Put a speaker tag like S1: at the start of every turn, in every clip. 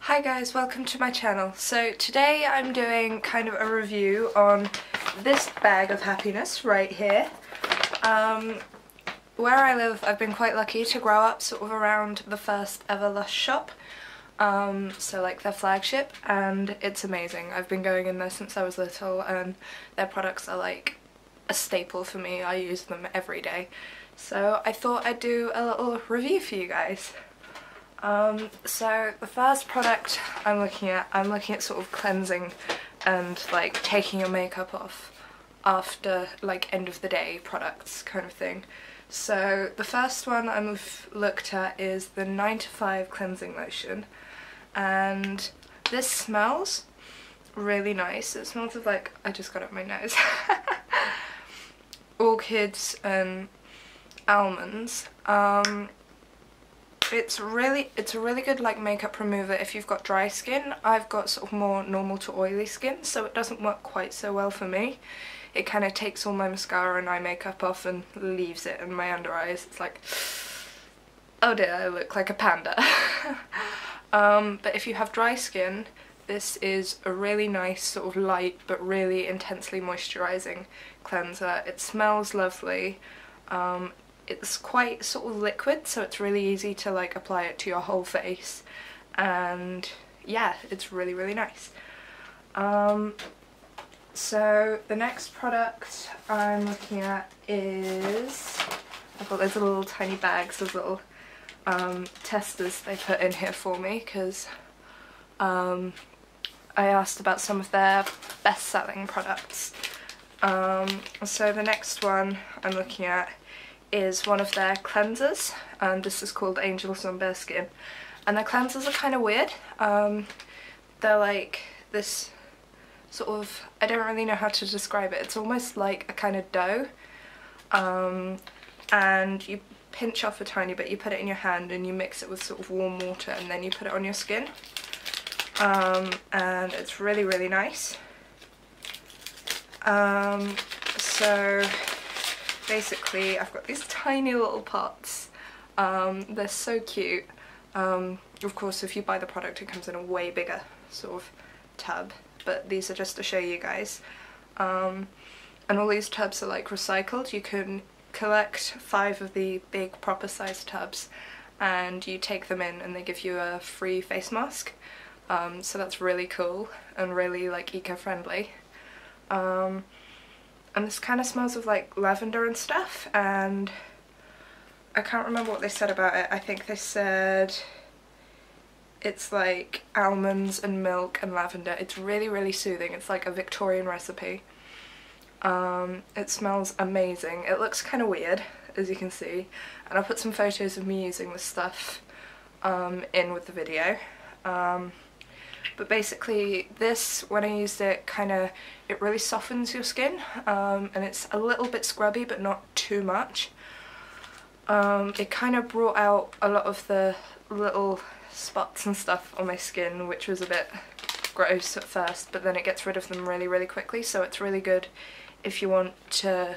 S1: Hi guys, welcome to my channel. So today I'm doing kind of a review on this bag of happiness right here. Where I live, I've been quite lucky to grow up sort of around the first ever Lush shop. So like their flagship, and it's amazing. I've been going in there since I was little and their products are like a staple for me. I use them every day. So I thought I'd do a little review for you guys. So the first product I'm looking at sort of cleansing and like taking your makeup off after like end of the day products kind of thing. So the first one I've looked at is the 9 to 5 cleansing lotion, and this smells really nice. It smells of like, I just got it up my nose, orchids and almonds. It's a really good like makeup remover if you've got dry skin. I've got sort of more normal to oily skin, so it doesn't work quite so well for me. It kind of takes all my mascara and eye makeup off and leaves it in my under eyes. It's like, oh dear, I look like a panda. But if you have dry skin, this is a really nice sort of light but really intensely moisturising cleanser. It smells lovely. It's quite sort of liquid, so it's really easy to like apply it to your whole face, and yeah, it's really nice. So the next product I'm looking at is, I've got those little tiny bags of little testers they put in here for me because I asked about some of their best-selling products. So the next one I'm looking at is one of their cleansers, and this is called Angels on Bare Skin, and their cleansers are kind of weird. They're like this sort of, I don't really know how to describe it, it's almost like a kind of dough, and you pinch off a tiny bit, you put it in your hand and you mix it with sort of warm water and then you put it on your skin, and it's really nice. So basically I've got these tiny little pots. They're so cute. Of course if you buy the product it comes in a way bigger sort of tub, but these are just to show you guys. And all these tubs are like recycled. You can collect 5 of the big proper sized tubs and you take them in and they give you a free face mask. So that's really cool and really like eco-friendly. And this kind of smells of like lavender and stuff, and I can't remember what they said about it. I think they said it's like almonds and milk and lavender. It's really soothing. It's like a Victorian recipe. It smells amazing. It looks kind of weird, as you can see, and I'll put some photos of me using this stuff in with the video. But basically this, when I used it, it really softens your skin, and it's a little bit scrubby but not too much. It kind of brought out a lot of the little spots and stuff on my skin, which was a bit gross at first, but then it gets rid of them really quickly, so it's really good if you want to,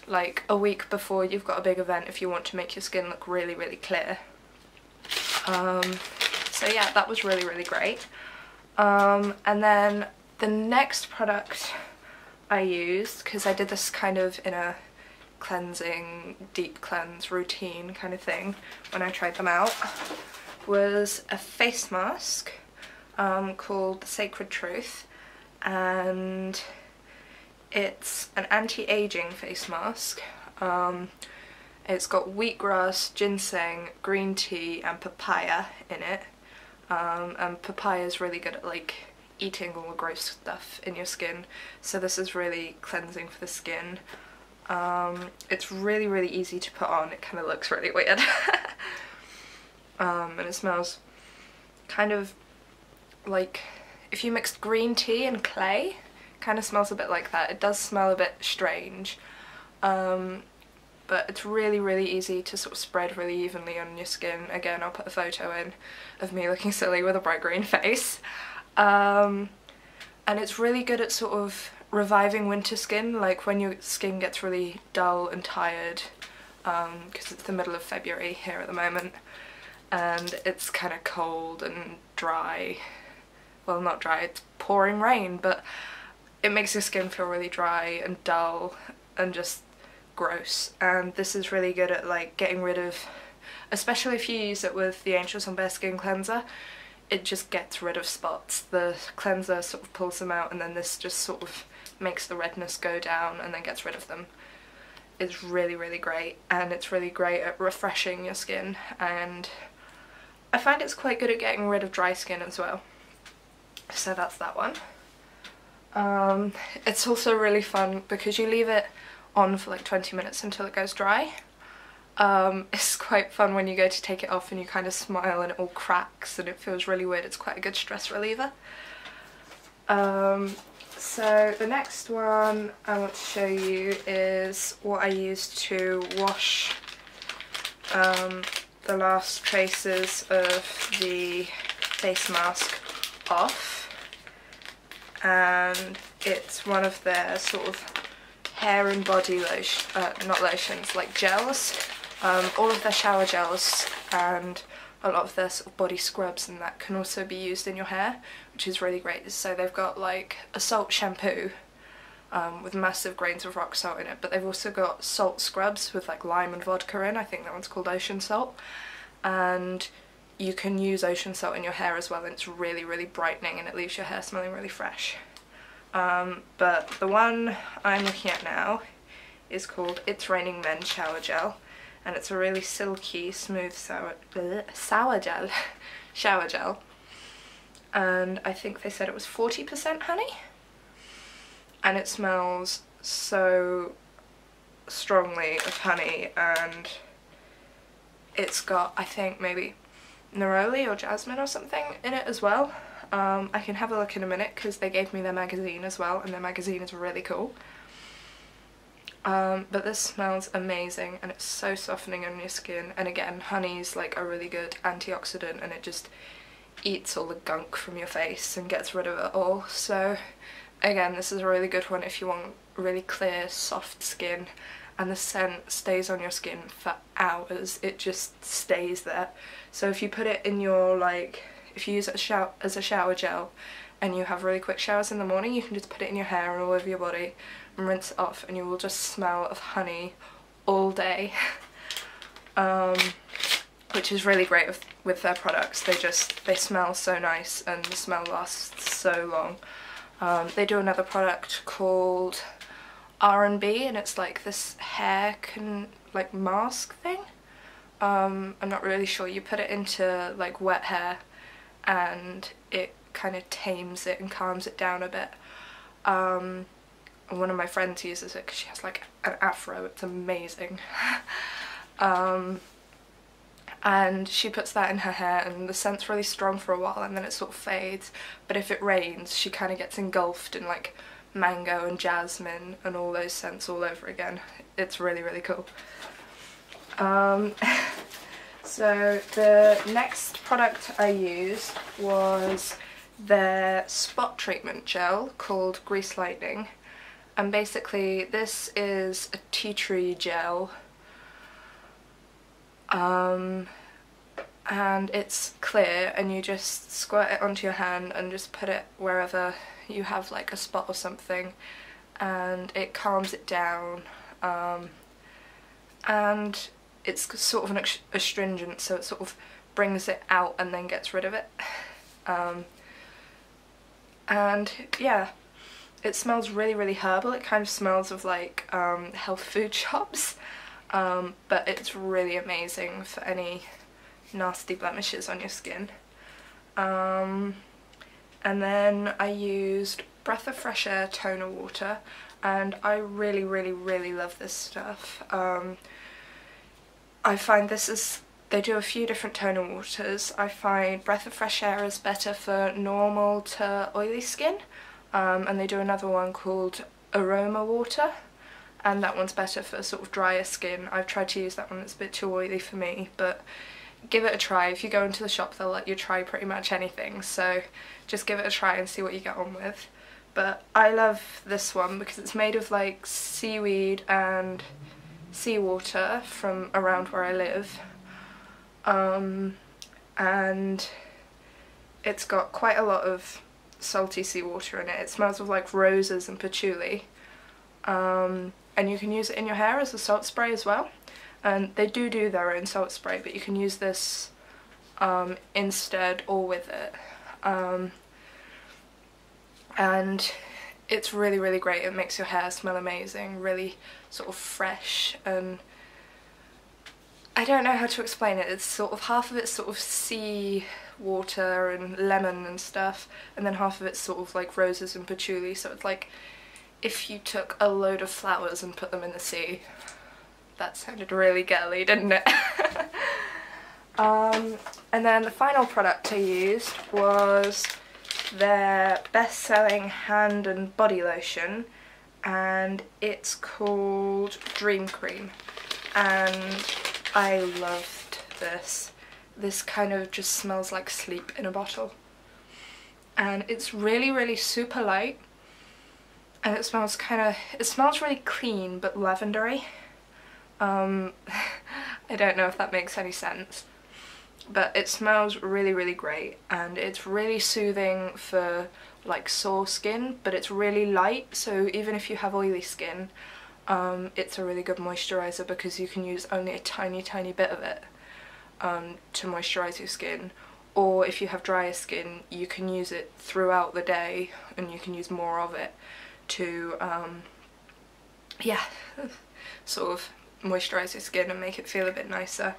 S1: like a week before you've got a big event, if you want to make your skin look really clear. So yeah, that was really great. And then the next product I used, because I did this kind of in a cleansing, deep cleanse routine kind of thing when I tried them out, was a face mask called The Sacred Truth, and it's an anti-aging face mask. It's got wheatgrass, ginseng, green tea and papaya in it. And papaya is really good at like eating all the gross stuff in your skin, so this is really cleansing for the skin. It's really easy to put on. It kind of looks really weird. And it smells kind of like if you mixed green tea and clay, kind of smells a bit like that. It does smell a bit strange, but it's really easy to sort of spread really evenly on your skin. Again, I'll put a photo in of me looking silly with a bright green face. And it's really good at sort of reviving winter skin, like when your skin gets really dull and tired, because it's the middle of February here at the moment, and it's kind of cold and dry, well not dry, it's pouring rain, but it makes your skin feel really dry and dull and just gross, and this is really good at like getting rid of, especially if you use it with the Angels on Bare Skin cleanser, it just gets rid of spots. The cleanser sort of pulls them out and then this just sort of makes the redness go down and then gets rid of them. It's really, really great, and it's really great at refreshing your skin, and I find it's quite good at getting rid of dry skin as well. So that's that one. It's also really fun because you leave it on for like 20 minutes until it goes dry. It's quite fun when you go to take it off and you kind of smile and it all cracks and it feels really weird. It's quite a good stress reliever. So the next one I want to show you is what I used to wash the last traces of the face mask off, and it's one of their sort of hair and body lotion, not lotions, like gels. All of their shower gels and a lot of their sort of body scrubs and that can also be used in your hair, which is really great. So they've got like a salt shampoo with massive grains of rock salt in it, but they've also got salt scrubs with like lime and vodka in. I think that one's called ocean salt, and you can use ocean salt in your hair as well, and it's really, really brightening and it leaves your hair smelling really fresh. But the one I'm looking at now is called It's Raining Men Shower Gel, and it's a really silky, smooth shower gel, and I think they said it was 40% honey, and it smells so strongly of honey, and it's got, I think, maybe neroli or jasmine or something in it as well. I can have a look in a minute because they gave me their magazine as well, and their magazine is really cool. But this smells amazing and it's so softening on your skin, and again, honey's like a really good antioxidant and it just eats all the gunk from your face and gets rid of it all. So again, this is a really good one if you want really clear, soft skin, and the scent stays on your skin for hours. It just stays there. So if you put it in your, like, if you use it as a shower gel and you have really quick showers in the morning, you can just put it in your hair and all over your body and rinse it off, and you will just smell of honey all day. Which is really great with their products. They smell so nice and the smell lasts so long. They do another product called R&B, and it's like this hair like mask thing. I'm not really sure. You put it into like wet hair and it kind of tames it and calms it down a bit. One of my friends uses it because she has like an afro. It's amazing. And she puts that in her hair and the scent's really strong for a while and then it sort of fades, but if it rains she kind of gets engulfed in like mango and jasmine and all those scents all over again. It's really, really cool. So the next product I used was their spot treatment gel called Grease Lightning, and basically this is a tea tree gel, and it's clear and you just squirt it onto your hand and just put it wherever you have like a spot or something, and it calms it down, and it's sort of an astringent, so it sort of brings it out and then gets rid of it. And yeah, it smells really, really herbal. It kind of smells of like health food shops, but it's really amazing for any nasty blemishes on your skin. And then I used Breath of Fresh Air toner water, and I really, really, really love this stuff. I find they do a few different toner waters. I find Breath of Fresh Air is better for normal to oily skin, and they do another one called Aroma Water, and that one's better for sort of drier skin. I've tried to use that one, it's a bit too oily for me, but give it a try. If you go into the shop they'll let you try pretty much anything, so just give it a try and see what you get on with. But I love this one because it's made of like seaweed and seawater from around where I live, and it's got quite a lot of salty seawater in it. It smells of like roses and patchouli. And you can use it in your hair as a salt spray as well. And they do their own salt spray, but you can use this instead or with it. And it's really great. It makes your hair smell amazing, really sort of fresh, and I don't know how to explain it. It's sort of, half of it's sort of sea water and lemon and stuff, and then half of it's sort of like roses and patchouli, so it's like if you took a load of flowers and put them in the sea. That sounded really girly, didn't it? And then the final product I used was their best-selling hand and body lotion, and it's called Dream Cream, and I loved this. This kind of just smells like sleep in a bottle, and it's really super light, and it smells really clean but lavendery. I don't know if that makes any sense, but it smells really great, and it's really soothing for like sore skin, but it's really light, so even if you have oily skin, it's a really good moisturiser because you can use only a tiny bit of it to moisturise your skin, or if you have drier skin you can use it throughout the day and you can use more of it to yeah, sort of moisturise your skin and make it feel a bit nicer.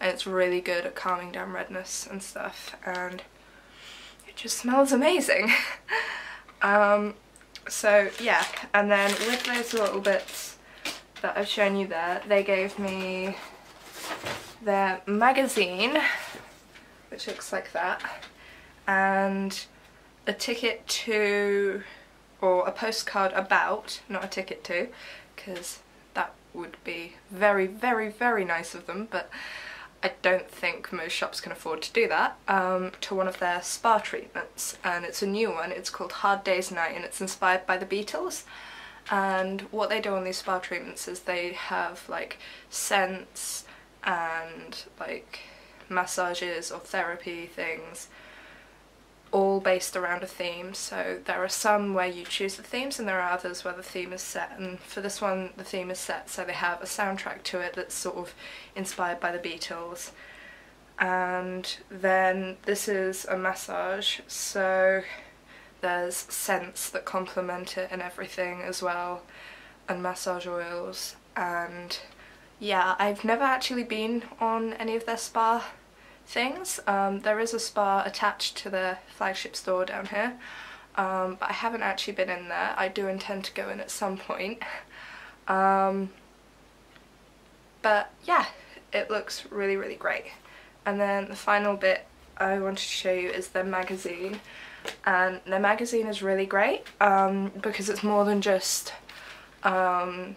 S1: And it's really good at calming down redness and stuff, and it just smells amazing. So yeah, and then with those little bits that I've shown you there, they gave me their magazine, which looks like that, and a ticket to, or a postcard about, not a ticket to, because that would be very nice of them, but I don't think most shops can afford to do that, to one of their spa treatments, and it's a new one. It's called Hard Day's Night, and it's inspired by the Beatles. And what they do on these spa treatments is they have like scents and like massages or therapy things, all based around a theme. So there are some where you choose the themes and there are others where the theme is set, and for this one the theme is set, so they have a soundtrack to it that's sort of inspired by the Beatles. And then this is a massage, so there's scents that complement it and everything as well, and massage oils. And yeah, I've never actually been on any of their spa things. There is a spa attached to their flagship store down here, but I haven't actually been in there. I do intend to go in at some point. But yeah, it looks really great. And then the final bit I wanted to show you is their magazine, and their magazine is really great because it's more than just a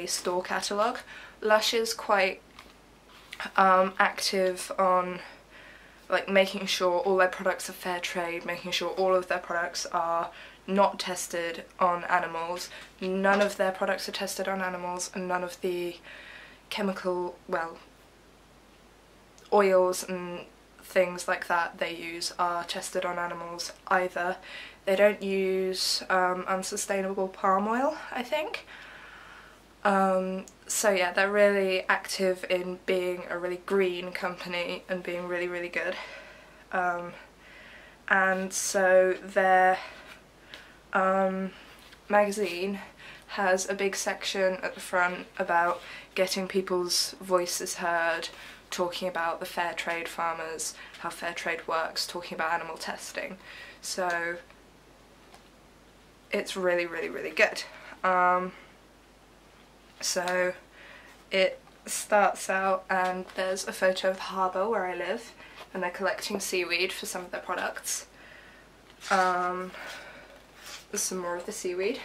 S1: store catalogue. Lush is quite active on like making sure all their products are fair trade, making sure all of their products are not tested on animals. None of their products are tested on animals, and none of the chemical, well, oils and things like that they use are tested on animals either. They don't use unsustainable palm oil, I think. So yeah, they're really active in being a really green company and being really good. And so their magazine has a big section at the front about getting people's voices heard, talking about the fair trade farmers, how fair trade works, talking about animal testing. So it's really good. So it starts out and there's a photo of the harbour where I live, and they're collecting seaweed for some of their products. There's some more of the seaweed.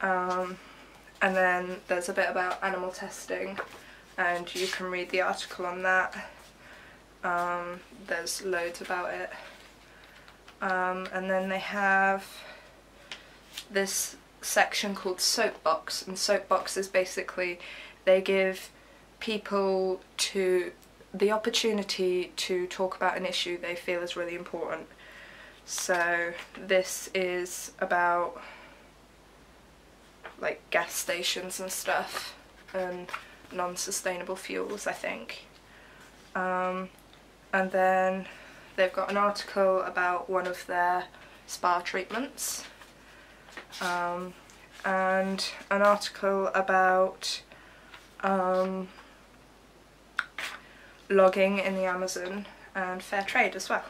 S1: And then there's a bit about animal testing, and you can read the article on that. There's loads about it. And then they have this section called Soapbox, and Soapbox is basically they give people to the opportunity to talk about an issue they feel is really important. So this is about like gas stations and stuff and non-sustainable fuels, I think. And then they've got an article about one of their spa treatments, and an article about logging in the Amazon and fair trade as well.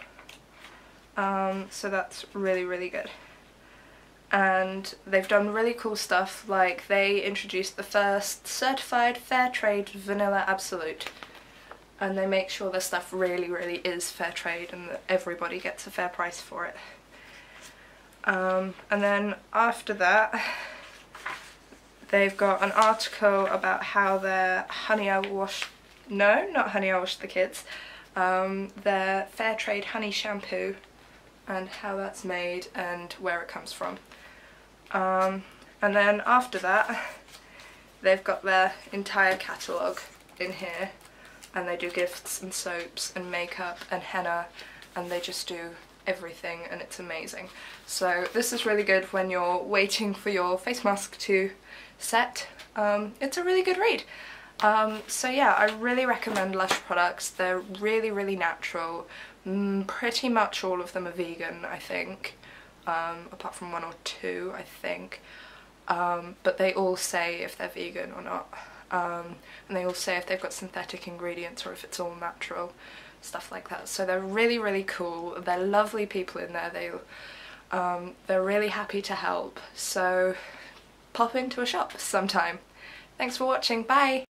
S1: So that's really, really good. And they've done really cool stuff, like they introduced the first certified fair trade vanilla absolute, and they make sure their stuff really, really is fair trade and that everybody gets a fair price for it. And then after that they've got an article about how their honey I washed, no, not honey I washed the kids, their fair trade honey shampoo and how that's made and where it comes from. And then after that they've got their entire catalogue in here, and they do gifts and soaps and makeup and henna, and they just do everything, and it's amazing. So this is really good when you're waiting for your face mask to set. It's a really good read. So yeah, I really recommend Lush products. They're really, really natural. Pretty much all of them are vegan, I think, apart from 1 or 2, I think. But they all say if they're vegan or not. And they all say if they've got synthetic ingredients or if it's all natural, stuff like that. So they're really, really cool. They're lovely people in there. They're really happy to help. So pop into a shop sometime. Thanks for watching. Bye!